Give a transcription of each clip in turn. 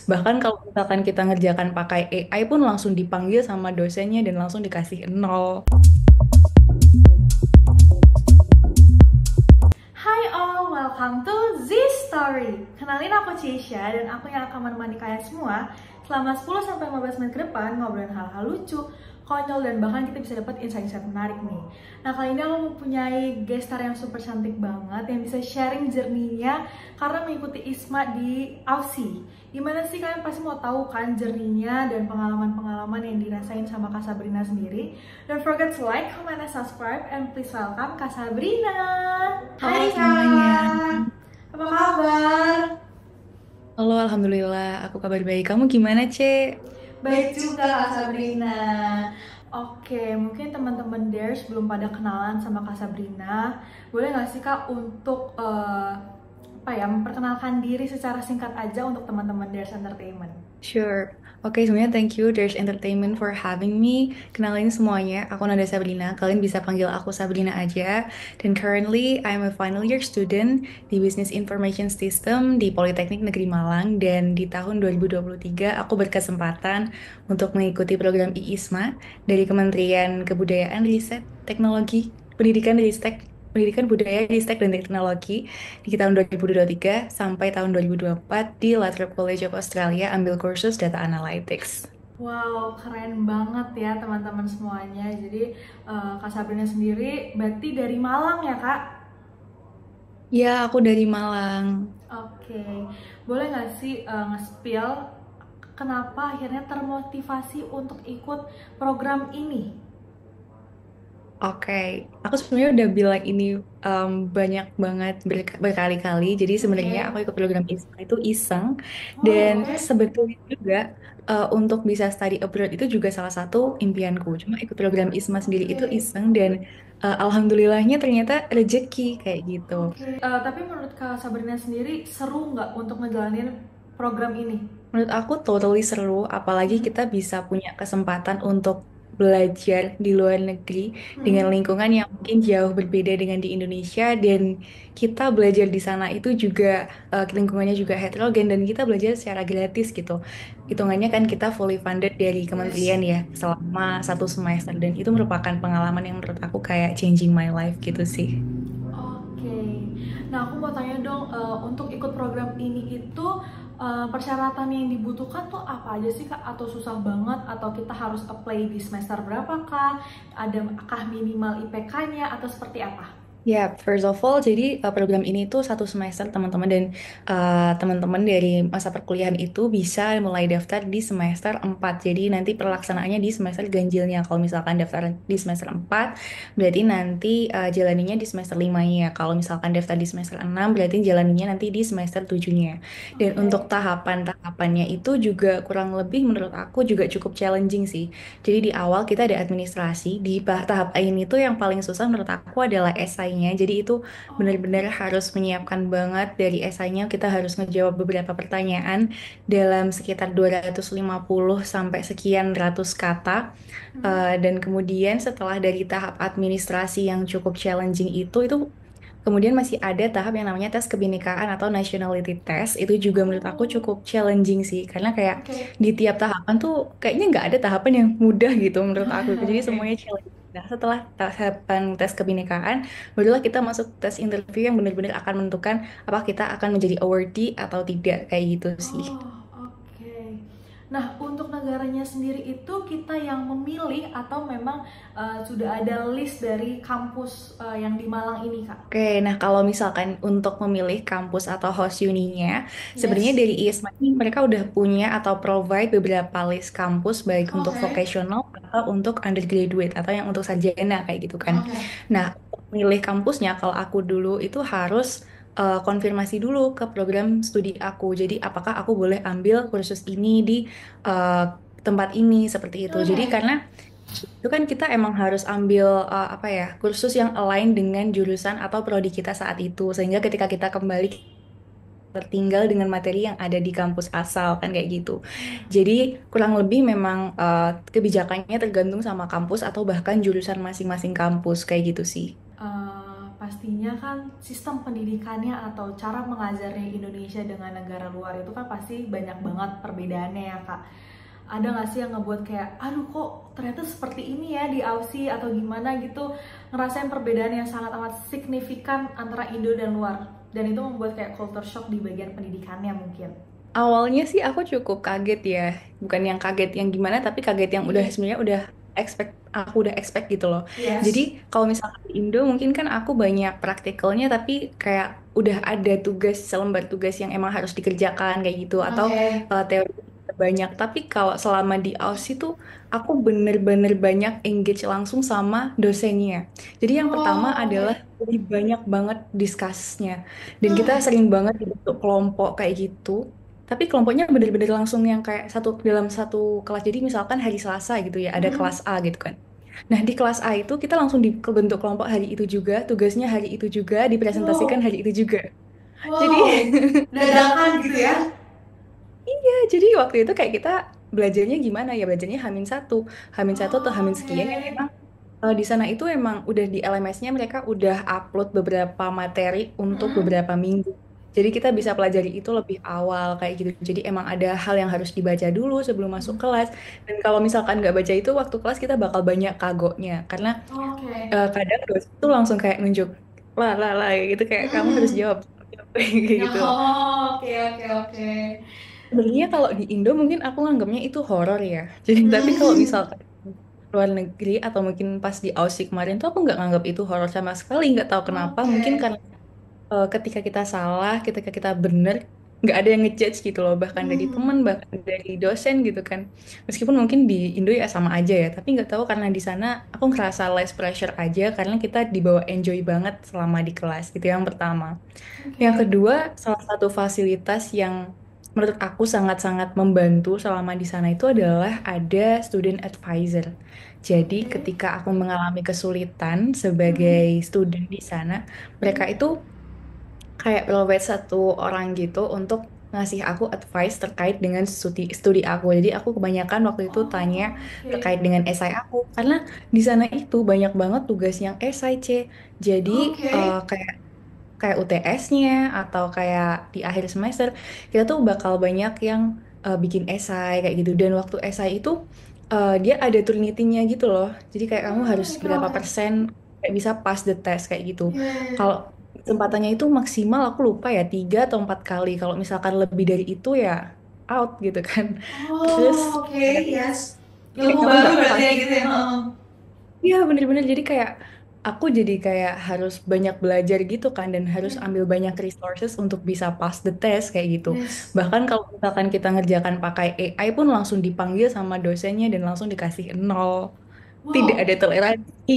Bahkan kalau misalkan kita ngerjakan pakai AI pun langsung dipanggil sama dosennya dan langsung dikasih nol. Hai all, welcome to Z Story. Kenalin aku Cisha dan aku yang akan menemani kalian semua selama 10-15 menit ke depan ngobrolin hal-hal lucu, konyol, dan bahkan kita bisa dapat insight-insight menarik nih. Nah, kali ini aku mempunyai guest star yang super cantik banget yang bisa sharing journey-nya karena mengikuti ISMA di Aussie. Gimana sih, kalian pasti mau tahu kan journey-nya dan pengalaman-pengalaman yang dirasain sama Kak Sabrina sendiri. Don't forget to like, comment, and subscribe, and please welcome Kak Sabrina. Halo Hai semuanya. Kak, apa kabar? Halo, Alhamdulillah. Aku kabar baik. Kamu gimana, Cek? Baik juga Kak Sabrina. Oke, mungkin teman-teman Dares belum pada kenalan sama Kak Sabrina. Boleh nggak sih Kak untuk memperkenalkan diri secara singkat aja untuk teman-teman Dares Entertainment? Sure. Oke, semuanya thank you There's Entertainment for having me. Kenalin semuanya, aku Nada Sabrina. Kalian bisa panggil aku Sabrina aja. Dan currently, I'm a final year student di Business Information System di Politeknik Negeri Malang. Dan di tahun 2023, aku berkesempatan untuk mengikuti program IISMA dari Kementerian Kebudayaan, Riset, Teknologi, Pendidikan Budaya, Ristek dan Teknologi di tahun 2023 sampai tahun 2024 di Lathrop College of Australia ambil kursus Data Analytics. Wow, keren banget ya teman-teman semuanya. Jadi Kak Sabrina sendiri berarti dari Malang ya Kak? Ya, aku dari Malang. Oke, boleh nggak sih nge-spill kenapa akhirnya termotivasi untuk ikut program ini? Oke, aku sebenarnya udah bilang ini banyak banget berkali-kali. Jadi sebenarnya Oke. aku ikut program ISMA itu iseng dan Oh, oke. sebetulnya juga untuk bisa study abroad itu juga salah satu impianku. Cuma ikut program ISMA sendiri itu Oke. iseng dan alhamdulillahnya ternyata rezeki kayak gitu. Oke. Tapi menurut Kak Sabrina sendiri seru nggak untuk ngejalanin program ini? Menurut aku totally seru, apalagi Mhm. kita bisa punya kesempatan untuk belajar di luar negeri dengan Mhm. lingkungan yang mungkin jauh berbeda dengan di Indonesia dan kita belajar di sana itu juga lingkungannya juga heterogen dan kita belajar secara gratis gitu. Hitungannya kan kita fully funded dari Yes. kementerian ya selama 1 semester dan itu merupakan pengalaman yang menurut aku kayak changing my life gitu sih. Oke. Nah, aku mau tanya dong, untuk ikut program ini itu persyaratan yang dibutuhkan tuh apa aja sih Kak? Atau susah banget? Atau kita harus apply di semester berapa Kak? Adakah minimal IPK-nya atau seperti apa? Ya, first of all, jadi program ini tuh 1 semester teman-teman dan teman-teman dari masa perkuliahan itu bisa mulai daftar di semester 4. Jadi nanti pelaksanaannya di semester ganjilnya. Kalau misalkan daftar di semester 4, berarti nanti jalaninya di semester 5-nya. Kalau misalkan daftar di semester 6, berarti jalaninya nanti di semester 7-nya. Dan untuk Oke. tahapan-tahapannya itu juga kurang lebih menurut aku juga cukup challenging sih. Jadi di awal kita ada administrasi, di tahap ini tuh yang paling susah menurut aku adalah esainya. Jadi itu benar-benar Oke. harus menyiapkan banget dari esainya. Kita harus ngejawab beberapa pertanyaan dalam sekitar 250 sampai sekian ratus kata. Hmm. Dan kemudian setelah dari tahap administrasi yang cukup challenging itu kemudian masih ada tahap yang namanya tes kebinekaan atau nationality test. Itu juga menurut aku Oh, cukup challenging sih, karena kayak oke. di tiap tahapan tuh kayaknya nggak ada tahapan yang mudah gitu menurut aku. Jadi Oke. semuanya challenging. Nah, setelah tahapan tes kebinekaan, barulah kita masuk tes interview yang benar-benar akan menentukan apakah kita akan menjadi awardee atau tidak kayak gitu sih. Oh, oke. Nah, untuk negaranya sendiri itu kita yang memilih atau memang sudah ada list dari kampus yang di Malang ini, Kak? Oke, nah kalau misalkan untuk memilih kampus atau host uninya, sebenarnya Yes. dari ISMA ini mereka udah punya atau provide beberapa list kampus baik untuk Oke. vocational atau untuk undergraduate atau yang untuk sarjana kayak gitu kan. Oke. Nah, untuk milih kampusnya kalau aku dulu itu harus konfirmasi dulu ke program studi aku. Jadi apakah aku boleh ambil kursus ini di eh, tempat ini seperti itu. Jadi Oke. karena itu kan kita emang harus ambil apa ya kursus yang align dengan jurusan atau prodi kita saat itu sehingga ketika kita kembali tertinggal dengan materi yang ada di kampus asal kan kayak gitu. Jadi kurang lebih memang kebijakannya tergantung sama kampus atau bahkan jurusan masing-masing kampus kayak gitu sih. pastinya kan sistem pendidikannya atau cara mengajarnya Indonesia dengan negara luar itu kan pasti banyak banget perbedaannya ya Kak. Ada nggak sih yang ngebuat kayak, aduh kok ternyata seperti ini ya di Aussie atau gimana gitu, ngerasain perbedaan yang sangat amat signifikan antara Indo dan luar, dan itu membuat kayak culture shock di bagian pendidikannya mungkin. Awalnya sih aku cukup kaget ya, bukan yang kaget yang gimana, tapi kaget yang udah Oke. sebenarnya udah aku udah expect gitu loh. Jadi Yes. kalau misalkan di Indo mungkin kan aku banyak praktikalnya, tapi kayak udah ada tugas selembar tugas yang emang harus dikerjakan kayak gitu, atau Oke. teori banyak. Tapi kalau selama di Aussie tuh aku bener-bener banyak engage langsung sama dosennya. Jadi yang pertama Oh, adalah oke. lebih banyak banget discussnya, dan kita Hmm. sering banget dibentuk kelompok kayak gitu. Tapi kelompoknya bener-bener langsung yang kayak satu dalam satu kelas. Jadi misalkan hari Selasa gitu ya, ada kelas Mm-mm. A gitu kan. Nah, di kelas A itu kita langsung dibentuk kelompok hari itu juga, tugasnya hari itu juga, dipresentasikan Wow. hari itu juga. Jadi, Wow. Dadakan gitu ya. iya, jadi waktu itu kayak kita belajarnya gimana ya? Belajarnya Hamin satu atau Oh, Hamin sekian yang oke. memang di sana itu emang udah di LMS-nya mereka udah upload beberapa materi untuk Mm-mm. beberapa minggu. Jadi kita bisa pelajari itu lebih awal kayak gitu. Jadi emang ada hal yang harus dibaca dulu sebelum masuk kelas. Dan kalau misalkan nggak baca itu waktu kelas kita bakal banyak kagoknya. Karena Oke. kadang dosen tuh langsung kayak nunjuk lah kayak gitu kayak kamu harus Mm-mm. jawab kayak gitu. Oh, oke oke oke. Sebenarnya kalau di Indo mungkin aku nganggapnya itu horor ya. Jadi tapi kalau Hmm. misalkan luar negeri atau mungkin pas di Aussie kemarin tuh aku nggak nganggap itu horor sama sekali. Nggak tahu kenapa. Mungkin Oke. karena ketika kita salah, ketika kita bener, nggak ada yang ngejudge gitu loh. Bahkan dari teman, Hmm. bahkan dari dosen gitu kan. Meskipun mungkin di Indo ya sama aja ya. Tapi nggak tahu karena di sana aku ngerasa less pressure aja karena kita dibawa enjoy banget selama di kelas. Itu yang pertama. Yang Oke. kedua, salah satu fasilitas yang menurut aku sangat-sangat membantu selama di sana itu adalah ada student advisor. Jadi Oke. ketika aku mengalami kesulitan sebagai Hmm. student di sana, mereka Hmm. itu kayak provide satu orang gitu untuk ngasih aku advice terkait dengan studi aku. Jadi aku kebanyakan waktu itu tanya Oh, terkait oke. dengan esai aku karena di sana itu banyak banget tugas yang esai C. Jadi Oke. kayak kayak UTS-nya atau kayak di akhir semester kita tuh bakal banyak yang bikin esai kayak gitu, dan waktu esai itu dia ada Trinity-nya gitu loh, jadi kayak kamu harus Oke berapa oke. persen kayak bisa pass the test kayak gitu. Iya, iya, iya. Kalau kesempatannya itu maksimal aku lupa ya 3 atau 4 kali, kalau misalkan lebih dari itu ya out gitu kan. Terus Oh, oke, yes. kayak Ilmu kamu baru nggak berarti pas. ya gitu ya. Heeh. Iya bener-bener, jadi kayak aku jadi kayak harus banyak belajar gitu kan, dan harus ambil banyak resources untuk bisa pass the test kayak gitu. Yes. Bahkan kalau misalkan kita ngerjakan pakai AI pun langsung dipanggil sama dosennya dan langsung dikasih nol. Tidak Wow. ada toleransi.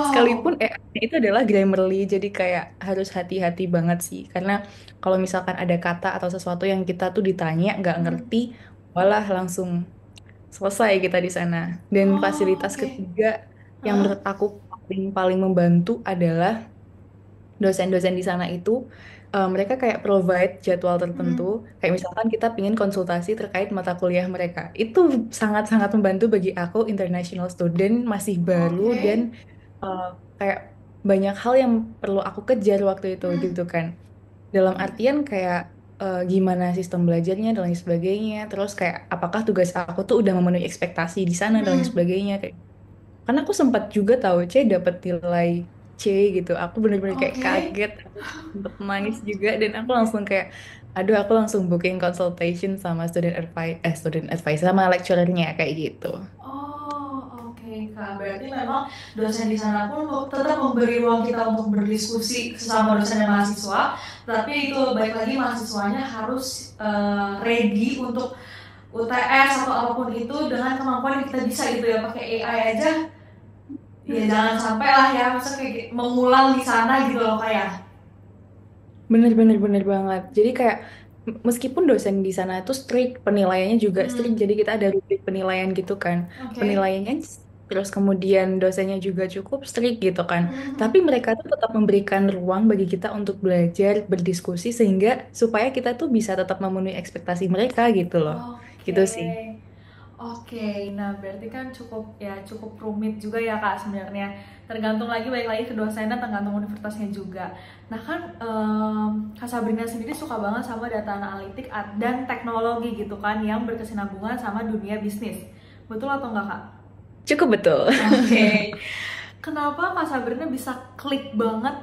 Sekalipun Wow. AI itu adalah Grammarly, jadi kayak harus hati-hati banget sih. Karena kalau misalkan ada kata atau sesuatu yang kita tuh ditanya nggak Hmm. ngerti, walah langsung selesai kita di sana. Dan Oh, fasilitas oke. ketiga yang Hah? menurut aku paling paling membantu adalah dosen-dosen di sana itu mereka kayak provide jadwal tertentu. Hmm. Kayak misalkan kita pingin konsultasi terkait mata kuliah mereka. Itu sangat-sangat membantu bagi aku international student masih baru, dan Oke. uh, kayak banyak hal yang perlu aku kejar waktu itu Hmm. gitu kan. Dalam artian kayak gimana sistem belajarnya dan lain sebagainya. Terus kayak apakah tugas aku tuh udah memenuhi ekspektasi di sana dan lain Hmm. sebagainya. Karena aku sempat juga tahu C dapat nilai C gitu. Aku bener-bener kayak Oke. kaget, aku sempet nangis juga, dan aku langsung kayak, aduh aku langsung booking consultation sama student advice sama lecturernya kayak gitu. Oh, oke Kak. Berarti memang dosen di sana pun tetap memberi ruang kita untuk berdiskusi sesama dosen dan mahasiswa, tapi itu baik lagi mahasiswanya harus ready untuk UTS atau apapun itu dengan kemampuan yang kita bisa gitu ya, pakai AI aja. Ya jangan sampai lah ya, masa kayak mengulang di sana gitu loh kayak. Bener-bener bener banget. Jadi kayak meskipun dosen di sana itu strict, penilaiannya juga strict. Hmm. Jadi kita ada rubrik penilaian gitu kan. Oke. Penilaiannya terus kemudian dosennya juga cukup strict gitu kan. Hmm. Tapi mereka tuh tetap memberikan ruang bagi kita untuk belajar, berdiskusi sehingga supaya kita tuh bisa tetap memenuhi ekspektasi mereka gitu loh. Gitu Oke. sih. Oke, nah berarti kan cukup rumit juga ya Kak sebenarnya. Tergantung lagi balik lagi ke dosennya, tergantung universitasnya juga. Nah kan Kak Sabrina sendiri suka banget sama data analitik dan teknologi gitu kan yang berkesinambungan sama dunia bisnis. Betul atau enggak Kak? Cukup betul. Oke. Kenapa Kak Sabrina bisa klik banget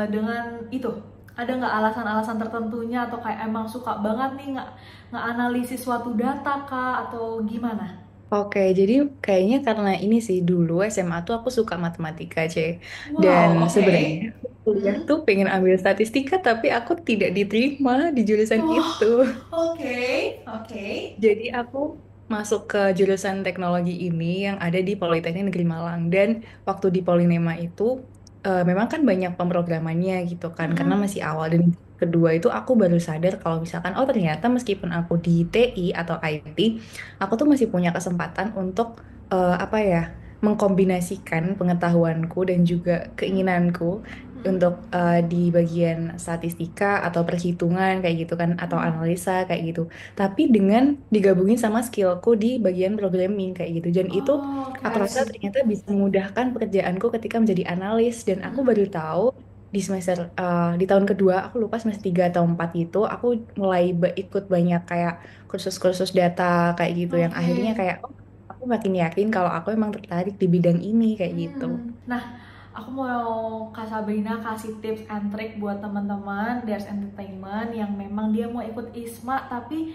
dengan itu? Ada nggak alasan-alasan tertentunya atau kayak emang suka banget nih nggak analisis suatu data kah atau gimana? Oke, jadi kayaknya karena ini sih dulu SMA tuh aku suka matematika, C. Dan Wow, oke. sebenarnya kuliah Hmm. tuh pengen ambil statistika, tapi aku tidak diterima di jurusan itu. Oh, oke, oke. Jadi aku masuk ke jurusan teknologi ini yang ada di Politeknik Negeri Malang. Dan waktu di Polinema itu memang kan banyak pemrogramannya gitu kan, karena Mm-mm. masih awal. Dan kedua itu aku baru sadar kalau misalkan, oh ternyata meskipun aku di TI atau IT, aku tuh masih punya kesempatan untuk apa ya, mengkombinasikan pengetahuanku dan juga keinginanku Mm-mm. untuk di bagian statistika atau perhitungan kayak gitu kan, atau Mm-mm. analisa kayak gitu, tapi dengan digabungin sama skillku di bagian programming kayak gitu. Dan itu Oh, oke, aku I rasa see. ternyata bisa memudahkan pekerjaanku ketika menjadi analis. Dan aku Mm-mm. baru tahu di semester di tahun kedua, aku lupa semester 3 atau 4 itu aku mulai ikut banyak kayak kursus-kursus data kayak gitu, yang akhirnya Oke. kayak, oh, aku makin yakin kalau aku emang tertarik di bidang ini kayak gitu. Nah, aku mau Kak Sabrina kasih tips and trick buat teman-teman Dares Entertainment yang memang dia mau ikut ISMA tapi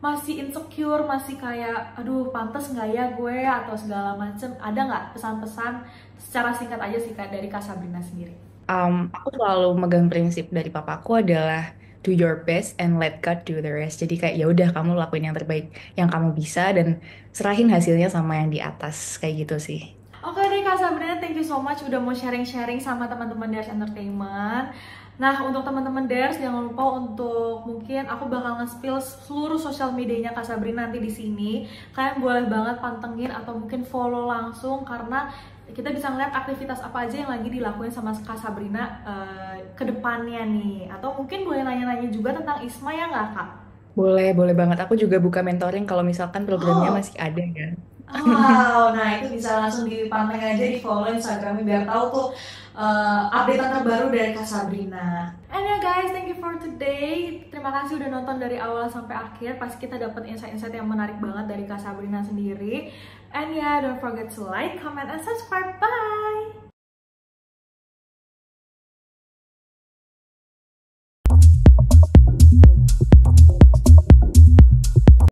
masih insecure, masih kayak aduh pantas nggak ya gue atau segala macem. Ada nggak pesan-pesan secara singkat aja sih Kak dari Kak Sabrina sendiri? Aku selalu megang prinsip dari papaku adalah do your best and let God do the rest. Jadi kayak ya udah, kamu lakuin yang terbaik yang kamu bisa dan serahin hasilnya sama yang di atas kayak gitu sih. Oke deh Kak Sabrina, thank you so much udah mau sharing-sharing sama teman-teman Dares Entertainment. Nah, untuk teman-teman Dares jangan lupa untuk mungkin aku bakal nge-spill seluruh sosial medianya Kak Sabrina nanti di sini. Kalian boleh banget pantengin atau mungkin follow langsung karena kita bisa ngeliat aktivitas apa aja yang lagi dilakuin sama Kak Sabrina ke depannya nih. Atau mungkin boleh nanya-nanya juga tentang ISMA ya nggak Kak? Boleh, boleh banget. Aku juga buka mentoring kalau misalkan programnya Oh, masih ada ya. wow, nah itu bisa langsung dipanteng aja di follow Instagramnya biar tahu tuh update terbaru dari Kak Sabrina. And ya guys, thank you for today. Terima kasih udah nonton dari awal sampai akhir. Pasti kita dapat insight-insight yang menarik banget dari Kak Sabrina sendiri. And ya, don't forget to like, comment, and subscribe. Bye!